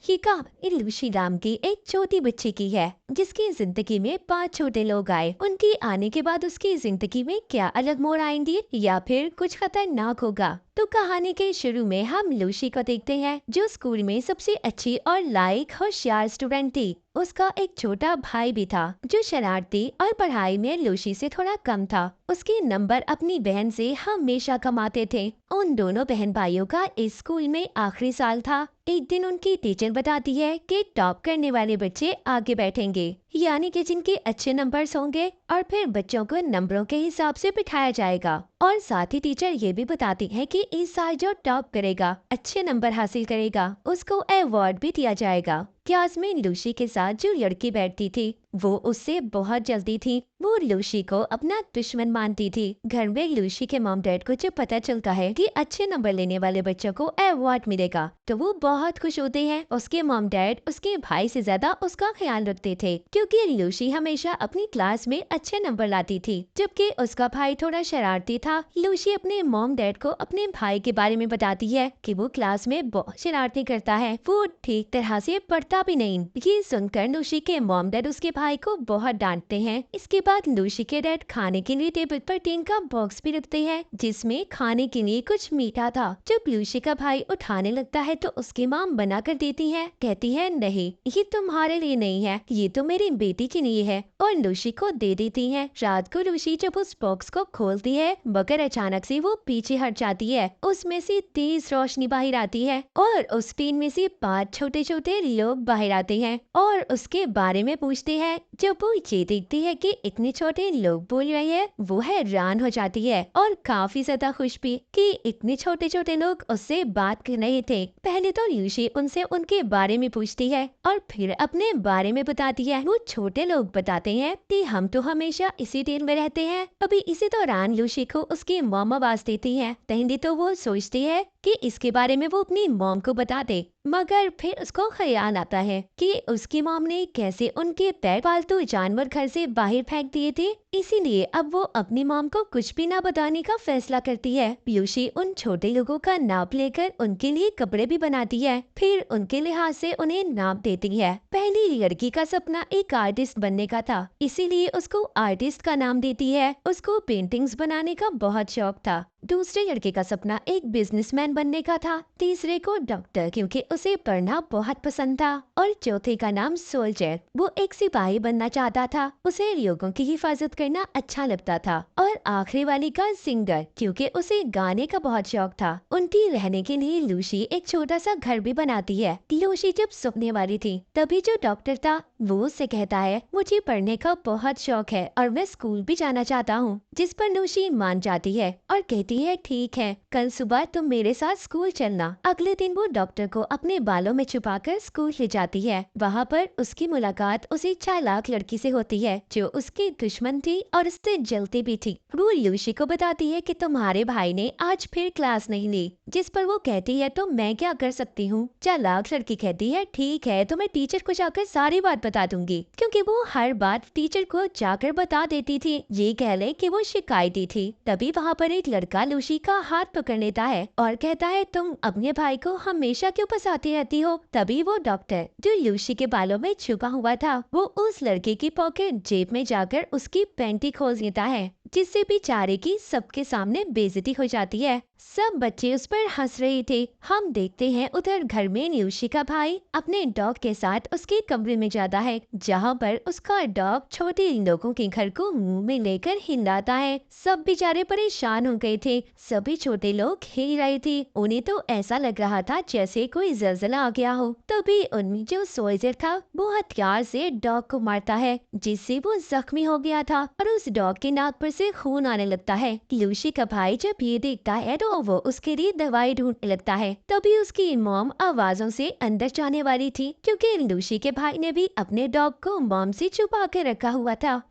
ये कहावत लूसी नाम की एक छोटी बच्ची की है जिसकी जिंदगी में 5 छोटे लोग आए। उनके आने के बाद उसकी जिंदगी में क्या अलग मोड़ आएंगे या फिर कुछ खतरनाक होगा। तो कहानी के शुरू में हम लूसी को देखते हैं जो स्कूल में सबसे अच्छी और लायक होशियार स्टूडेंट थी। उसका एक छोटा भाई भी था जो शरारती और पढ़ाई में लूसी से थोड़ा कम था। उसके नंबर अपनी बहन से हमेशा कम आते थे। उन दोनों बहन भाइयों का इस स्कूल में आखिरी साल था। एक दिन उनकी टीचर बताती है कि टॉप करने वाले बच्चे आगे बैठेंगे, यानी कि जिनके अच्छे नंबर्स होंगे, और फिर बच्चों को नंबरों के हिसाब से बिठाया जाएगा। और साथ ही टीचर ये भी बताती है कि इस साल जो टॉप करेगा, अच्छे नंबर हासिल करेगा, उसको अवार्ड भी दिया जाएगा। क्लास में लूसी के साथ जो लड़की बैठती थी वो उससे बहुत जल्दी थी। वो लूसी को अपना दुश्मन मानती थी। घर में लूसी के मॉम डैड को जब पता चलता है कि अच्छे नंबर लेने वाले बच्चों को अवार्ड मिलेगा तो वो बहुत खुश होते हैं। उसके मॉम डैड उसके भाई से ज्यादा उसका ख्याल रखते थे क्योंकि लूसी हमेशा अपनी क्लास में अच्छे नंबर लाती थी जबकि उसका भाई थोड़ा शरारती था। लूसी अपने मॉम डैड को अपने भाई के बारे में बताती है कि वो क्लास में बहुत शरारती करता है, वो ठीक तरह से पढ़ता भी नहीं। ये सुनकर लूसी के मॉम डैड उसके भाई को बहुत डांटते हैं। इसके बाद लूसी के डैड खाने के लिए टेबल पर टीन का बॉक्स भी रखते हैं जिसमें खाने के लिए कुछ मीठा था। जब लूसी का भाई उठाने लगता है तो उसकी माम बना कर देती है, कहती है नहीं ये तुम्हारे लिए नहीं है, ये तो मेरी बेटी के लिए है, और लूसी को दे देती है। रात को लूसी जब उस बॉक्स को खोलती है मगर अचानक से वो पीछे हट जाती है। उसमें से तेज रोशनी बाहर आती है और उस टीन में से 5 छोटे छोटे लोग बाहर आते हैं और उसके बारे में पूछते हैं। जब वो ये देखती है कि इतने छोटे लोग बोल रहे हैं वो हैरान हो जाती है और काफी ज्यादा खुश भी कि इतने छोटे छोटे लोग उससे बात कर रहे थे। पहले तो लूसी उनसे उनके बारे में पूछती है और फिर अपने बारे में बताती है। वो छोटे लोग बताते हैं कि हम तो हमेशा इसी टीम में रहते हैं। अभी इसी दौरान लूसी को उसकी मॉम आवाज देती है। पहले तो वो सोचती है कि इसके बारे में वो अपनी मॉम को बता दे, मगर फिर उसको ख्याल आता है कि उसकी मॉम ने कैसे उनके पेट पालतू जानवर घर से बाहर फेंक दिए थे। इसीलिए अब वो अपनी मॉम को कुछ भी ना बताने का फैसला करती है। लूसी उन छोटे लोगों का नाप लेकर उनके लिए कपड़े भी बनाती है, फिर उनके लिहाज से उन्हें नाप देती है। पहली लड़की का सपना एक आर्टिस्ट बनने का था, इसीलिए उसको आर्टिस्ट का नाम देती है। उसको पेंटिंग्स बनाने का बहुत शौक था। दूसरे लड़के का सपना एक बिजनेसमैन बनने का था, तीसरे को डॉक्टर क्योंकि उसे पढ़ना बहुत पसंद था, और चौथे का नाम सोल्जर, वो एक सिपाही बनना चाहता था, उसे लोगों की हिफाजत करना अच्छा लगता था, और आखिरी वाली का सिंगर क्योंकि उसे गाने का बहुत शौक था। उनकी रहने के लिए लूसी एक छोटा सा घर भी बनाती है। लूसी जब सोने वाली थी तभी जो डॉक्टर था वो उससे कहता है मुझे पढ़ने का बहुत शौक है और मैं स्कूल भी जाना चाहता हूँ, जिस पर लूसी मान जाती है और कहती है ठीक है कल सुबह तुम मेरे साथ स्कूल चलना। अगले दिन वो डॉक्टर को अपने बालों में छुपाकर स्कूल ले जाती है। वहाँ पर उसकी मुलाकात उसी चालाक लड़की से होती है जो उसकी दुश्मन थी और उससे जलती भी थी। वो लूसी को बताती है कि तुम्हारे भाई ने आज फिर क्लास नहीं ली, जिस पर वो कहती है तो मैं क्या कर सकती हूँ। चालाक लड़की कहती है ठीक है तो मैं टीचर को जाकर सारी बात बता दूंगी, क्योंकि वो हर बात टीचर को जाकर बता देती थी। ये कह ले कि वो शिकायती थी। तभी वहाँ पर एक लड़का लूसी का हाथ पकड़ लेता है और कहता है तुम अपने भाई को हमेशा क्यों फंसाती रहती हो। तभी वो डॉक्टर जो लूसी के बालों में छुपा हुआ था वो उस लड़के की पॉकेट जेब में जाकर उसकी पैंटी खोल लेता है, जिससे बेचारे की सबके सामने बेइज्जती हो जाती है। सब बच्चे उस पर हंस रहे थे। हम देखते हैं उधर घर में लूसी का भाई अपने डॉग के साथ उसके कमरे में जाता है जहाँ पर उसका डॉग छोटे लोगों के घर को मुंह में लेकर हिलाता है। सब बेचारे परेशान हो गए थे। सभी छोटे लोग हिल रहे थे। उन्हें तो ऐसा लग रहा था जैसे कोई जलजला आ गया हो। तभी उनमें जो सोल्जर था वो हथियार से डॉग को मारता है, जिससे वो जख्मी हो गया था और उस डॉग के नाक पर से खून आने लगता है। लूसी का भाई जब ये देखता है तो वो उसके लिए दवाई ढूंढने लगता है। तभी उसकी मॉम आवाजों से अंदर जाने वाली थी क्योंकि लूसी के भाई ने भी अपने डॉग को मॉम से छुपा के रखा हुआ था।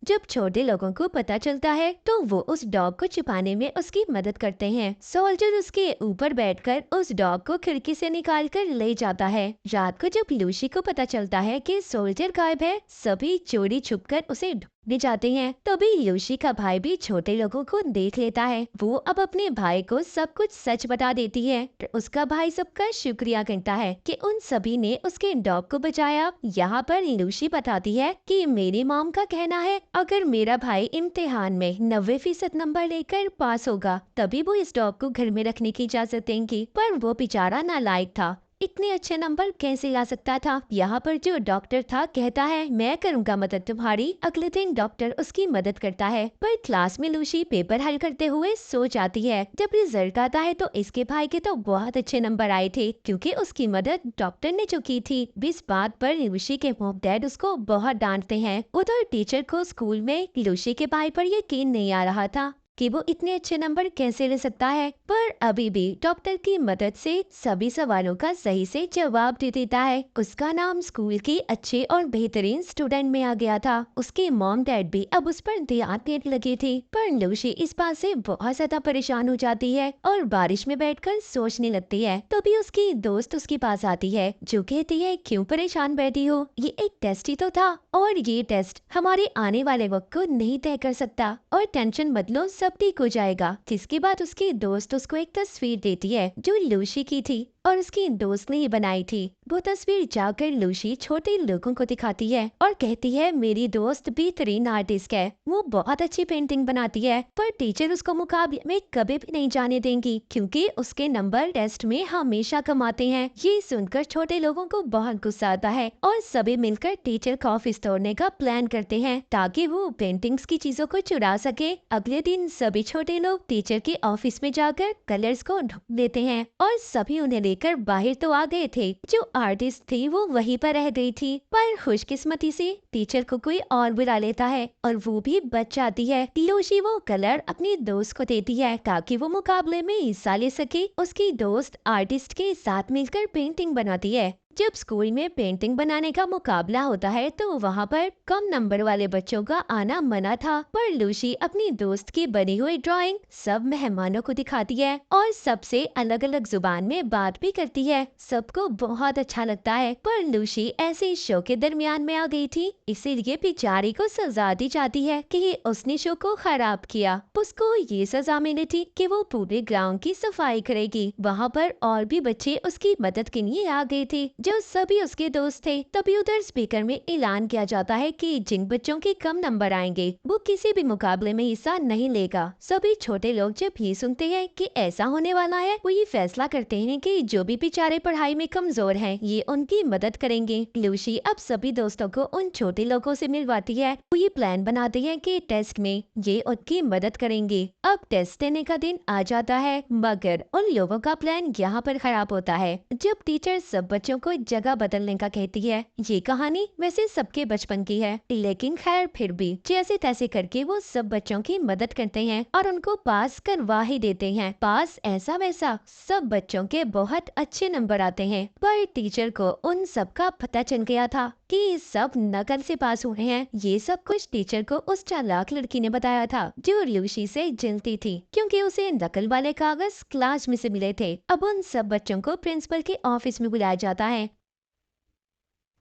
जब छोटे लोगों को पता चलता है तो वो उस डॉग को छुपाने में उसकी मदद करते हैं। सोल्जर उसके ऊपर बैठकर उस डॉग को खिड़की से निकाल कर ले जाता है। रात को जब लूसी को पता चलता है कि सोल्जर गायब है, सभी चोरी छुपकर उसे ले जाते हैं। तभी लूसी का भाई भी छोटे लोगों को देख लेता है। वो अब अपने भाई को सब कुछ सच बता देती है। उसका भाई सबका शुक्रिया करता है कि उन सभी ने उसके डॉग को बचाया। यहाँ पर लूसी बताती है कि मेरी मॉम का कहना है अगर मेरा भाई इम्तिहान में 90% नंबर लेकर पास होगा तभी वो इस डॉग को घर में रखने की इजाजत देंगी। पर वो बेचारा नालायक था, इतने अच्छे नंबर कैसे ला सकता था। यहाँ पर जो डॉक्टर था कहता है मैं करूँगा मदद तुम्हारी। अगले दिन डॉक्टर उसकी मदद करता है। पर क्लास में लूसी पेपर हल करते हुए सो जाती है। जब रिजल्ट आता है तो इसके भाई के तो बहुत अच्छे नंबर आए थे क्योंकि उसकी मदद डॉक्टर ने जो की थी। इस बात पर लूसी के मॉम डैड उसको बहुत डांटते हैं। उधर टीचर को स्कूल में लूसी के भाई पर यकीन नहीं आ रहा था कि वो इतने अच्छे नंबर कैसे ले सकता है। पर अभी भी डॉक्टर की मदद से सभी सवालों का सही से जवाब दे देता है। उसका नाम स्कूल की अच्छे और बेहतरीन स्टूडेंट में आ गया था। उसके मॉम डैड भी अब उस पर ध्यान देने लगे थे। पर लूसी इस बात से बहुत ज्यादा परेशान हो जाती है और बारिश में बैठकर सोचने लगती है। तभी उसकी दोस्त उसके पास आती है जो कहती है क्यों परेशान बैठी हो, ये एक टेस्ट ही तो था और ये टेस्ट हमारे आने वाले वक्त को नहीं तय कर सकता और टेंशन मत लो, सब ठीक हो जाएगा। जिसके बाद उसकी दोस्त उसको एक तस्वीर देती है जो लूसी की थी और उसकी दोस्त ने ही बनाई थी। वो तस्वीर जाकर लूसी छोटे लोगों को दिखाती है और कहती है मेरी दोस्त बेहतरीन आर्टिस्ट है, वो बहुत अच्छी पेंटिंग बनाती है। पर टीचर उसको मुकाबले में कभी भी नहीं जाने देंगी क्योंकि उसके नंबर टेस्ट में हमेशा कम आते हैं। ये सुनकर छोटे लोगों को बहुत गुस्सा आता है और सभी मिलकर टीचर का ऑफिस तोड़ने का प्लान करते हैं ताकि वो पेंटिंग्स की चीजों को चुरा सके। अगले दिन सभी छोटे लोग टीचर के ऑफिस में जाकर कलर्स को ढूंढ लेते हैं और सभी उन्हें लेकर बाहर तो आ गए थे। जो आर्टिस्ट थी वो वहीं पर रह गई थी। पर खुशकिस्मती से टीचर को कोई और बुला लेता है और वो भी बच जाती है। लूसी वो कलर अपनी दोस्त को देती है ताकि वो मुकाबले में हिस्सा ले सके। उसकी दोस्त आर्टिस्ट के साथ मिलकर पेंटिंग बनाती है। जब स्कूल में पेंटिंग बनाने का मुकाबला होता है तो वहाँ पर कम नंबर वाले बच्चों का आना मना था। पर लूसी अपनी दोस्त की बनी हुई ड्राइंग सब मेहमानों को दिखाती है और सबसे अलग अलग जुबान में बात भी करती है। सबको बहुत अच्छा लगता है। पर लूसी ऐसे शो के दरमियान में आ गई थी, इसीलिए बेचारी को सजा दी जाती है कि उसने शो को खराब किया। उसको ये सजा मिली थी कि वो पूरे ग्राउंड की सफाई करेगी। वहाँ पर और भी बच्चे उसकी मदद के लिए आ गए थे जो सभी उसके दोस्त थे। तभी उधर स्पीकर में ऐलान किया जाता है कि जिन बच्चों के कम नंबर आएंगे वो किसी भी मुकाबले में हिस्सा नहीं लेगा। सभी छोटे लोग जब ये सुनते हैं कि ऐसा होने वाला है वो ये फैसला करते हैं कि जो भी बेचारे पढ़ाई में कमजोर हैं ये उनकी मदद करेंगे। लूसी अब सभी दोस्तों को उन छोटे लोगों से मिलवाती है। वो ये प्लान बनाते हैं कि टेस्ट में ये उनकी मदद करेंगे। अब टेस्ट देने का दिन आ जाता है मगर उन लोगों का प्लान यहाँ पर खराब होता है। जब टीचर सब बच्चों को जगह बदलने का कहती है। ये कहानी वैसे सबके बचपन की है लेकिन खैर फिर भी जैसे तैसे करके वो सब बच्चों की मदद करते हैं और उनको पास करवा ही देते हैं। पास ऐसा वैसा सब बच्चों के बहुत अच्छे नंबर आते हैं। पर टीचर को उन सब का पता चल गया था कि सब नकल से पास हुए हैं। ये सब कुछ टीचर को उस चालाक लड़की ने बताया था जो लूसी से जलती थी क्योंकि उसे नकल वाले कागज क्लास में से मिले थे। अब उन सब बच्चों को प्रिंसिपल के ऑफिस में बुलाया जाता है।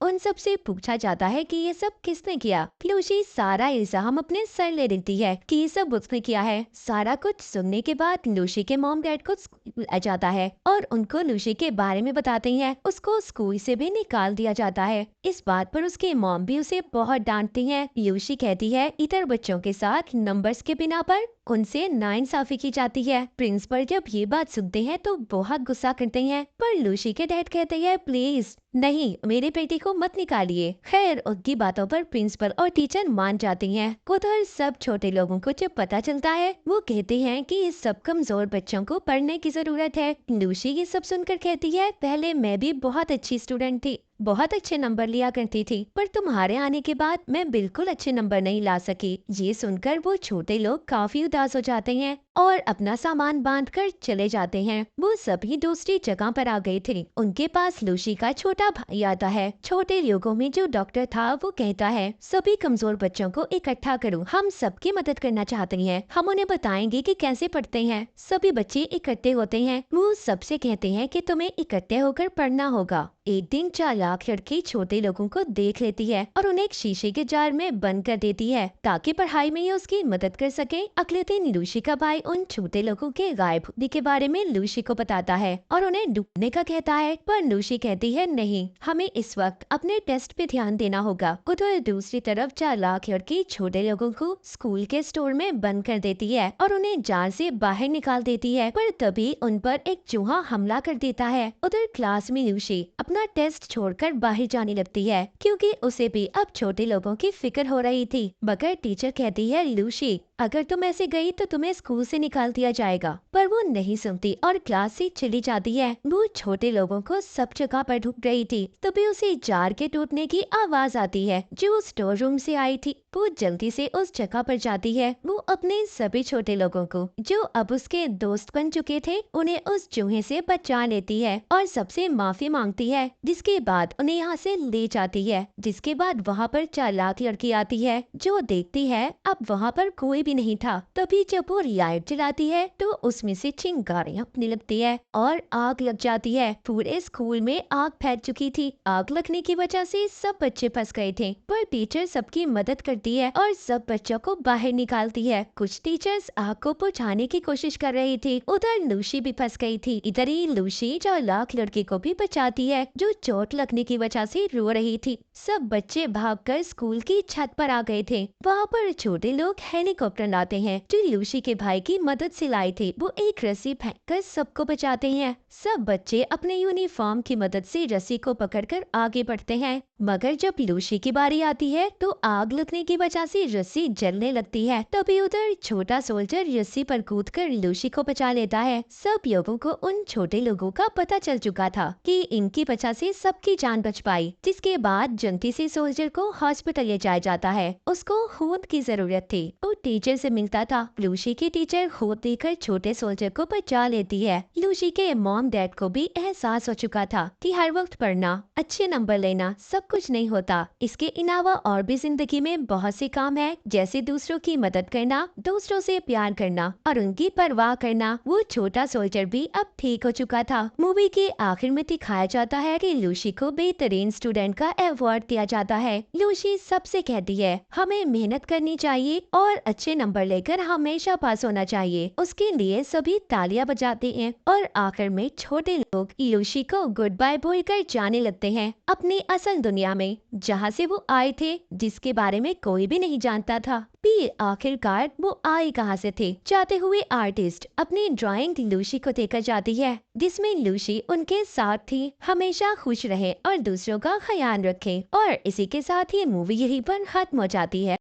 उन सब से पूछा जाता है कि ये सब किसने किया। लूसी सारा इल्जाम अपने सर ले लेती है कि ये सब उसने किया है। सारा कुछ सुनने के बाद लूसी के मॉम डैड को स्कूल आ जाता है और उनको लूसी के बारे में बताते हैं। उसको स्कूल से भी निकाल दिया जाता है। इस बात पर उसके मॉम भी उसे बहुत डांटती हैं। लूसी कहती है इधर बच्चों के साथ नंबर्स के बिना पर उनसे नाइंसाफी की जाती है। प्रिंसिपल जब ये बात सुनते हैं तो बहुत गुस्सा करते हैं। पर लूसी के डैड कहते हैं प्लीज नहीं, मेरे बेटी को मत निकालिए। खैर उनकी बातों पर प्रिंसिपल और टीचर मान जाती हैं। उधर सब छोटे लोगों को जब पता चलता है वो कहते हैं कि इस सब कमजोर बच्चों को पढ़ने की जरूरत है। लूसी ये सब सुनकर कहती है पहले मैं भी बहुत अच्छी स्टूडेंट थी, बहुत अच्छे नंबर लिया करती थी, पर तुम्हारे आने के बाद मैं बिल्कुल अच्छे नंबर नहीं ला सकी। ये सुनकर वो छोटे लोग काफी उदास हो जाते हैं और अपना सामान बांधकर चले जाते हैं। वो सभी दूसरी जगह पर आ गए थे। उनके पास लूसी का छोटा भाई आता है। छोटे लोगों में जो डॉक्टर था वो कहता है सभी कमजोर बच्चों को इकट्ठा करो, हम सबकी मदद करना चाहते हैं, हम उन्हें बताएंगे कि कैसे पढ़ते हैं। सभी बच्चे इकट्ठे होते हैं। वो सबसे कहते हैं कि तुम्हें इकट्ठे होकर पढ़ना होगा। एक दिन चालाक लड़की छोटे लोगों को देख लेती है और उन्हें एक शीशे के जार में बंद कर देती है ताकि पढ़ाई में ये उसकी मदद कर सके। अगले दिन लूसी का भाई उन छोटे लोगों के गायब होने के बारे में लूसी को बताता है और उन्हें ढूंढने का कहता है, पर लूसी कहती है नहीं, हमें इस वक्त अपने टेस्ट पे ध्यान देना होगा। उधर दूसरी तरफ चालाक लड़की छोटे लोगों को स्कूल के स्टोर में बंद कर देती है और उन्हें जार से बाहर निकाल देती है, पर तभी उन पर एक चूहा हमला कर देता है। उधर क्लास में लूसी अपना टेस्ट छोड़कर बाहर जाने लगती है क्योंकि उसे भी अब छोटे लोगों की फिक्र हो रही थी। मगर टीचर कहती है, लूसी अगर तुम ऐसे गई तो तुम्हें स्कूल से निकाल दिया जाएगा, पर वो नहीं सुनती और क्लास से चली जाती है। वो छोटे लोगों को सब जगह पर ढूंढ रही थी, तभी उसे जार के टूटने की आवाज आती है जो स्टोर रूम से आई थी। वो जल्दी से उस जगह पर जाती है। वो अपने सभी छोटे लोगों को जो अब उसके दोस्त बन चुके थे उन्हें उस चूहे से बचा लेती है और सबसे माफी मांगती है, जिसके बाद उन्हें यहाँ से ले जाती है। जिसके बाद वहाँ पर चालाक लड़की आती है जो देखती है अब वहाँ पर कोई भी नहीं था। तभी जब वो लाइट जलाती है तो उसमें से चिंगारियां अपने लगती है और आग लग जाती है। पूरे स्कूल में आग फैल चुकी थी। आग लगने की वजह से सब बच्चे फंस गए थे, पर टीचर सबकी मदद करती है और सब बच्चों को बाहर निकालती है। कुछ टीचर्स आग को बुझाने की कोशिश कर रही थी। उधर लूसी भी फंस गई थी। इधर ही लूसी चालाक लड़की को भी बचाती है जो चोट लगने की वजह से रो रही थी। सब बच्चे भागकर स्कूल की छत पर आ गए थे। वहाँ पर छोटे लोग हेलीकॉप्टर लाते हैं जो लूसी के भाई की मदद से लाए थे। वो एक रस्सी फेंककर सबको बचाते हैं। सब बच्चे अपने यूनिफॉर्म की मदद से रस्सी को पकड़कर आगे बढ़ते हैं। मगर जब लूसी की बारी आती है तो आग लगने की वजह से रस्सी जलने लगती है। तभी उधर छोटा सोल्जर रस्सी पर कूदकर लूसी को बचा लेता है। सब लोगों को उन छोटे लोगों का पता चल चुका था कि इनकी वजह से सबकी जान बच पाई। जिसके बाद जल्दी से सोल्जर को हॉस्पिटल ले जाया जाता है। उसको खून की जरूरत थी। वो टीचर से मिलता था। लूसी की टीचर खून देकर छोटे सोल्जर को बचा लेती है। लूसी के मॉम डैड को भी एहसास हो चुका था कि हर वक्त पढ़ना, अच्छे नंबर लेना सब कुछ नहीं होता। इसके अलावा और भी जिंदगी में बहुत से काम है, जैसे दूसरों की मदद करना, दूसरों से प्यार करना और उनकी परवाह करना। वो छोटा सोल्जर भी अब ठीक हो चुका था। मूवी के आखिर में दिखाया जाता है कि लूसी को बेहतरीन स्टूडेंट का अवार्ड दिया जाता है। लूसी सबसे कहती है हमें मेहनत करनी चाहिए और अच्छे नंबर लेकर हमेशा पास होना चाहिए। उसके लिए सभी तालियां बजाते हैं और आखिर में छोटे लोग लूसी को गुड बाय बोलकर जाने लगते हैं अपनी असल दुनिया में, जहाँ से वो आए थे, जिसके बारे में कोई भी नहीं जानता था। भी आखिरकार वो आए कहाँ से थे। जाते हुए आर्टिस्ट अपनी ड्राइंग लूसी को देकर जाती है, जिसमें लूसी उनके साथ थी। हमेशा खुश रहे और दूसरों का ख्याल रखे। और इसी के साथ ही मूवी यहीं पर खत्म हो जाती है।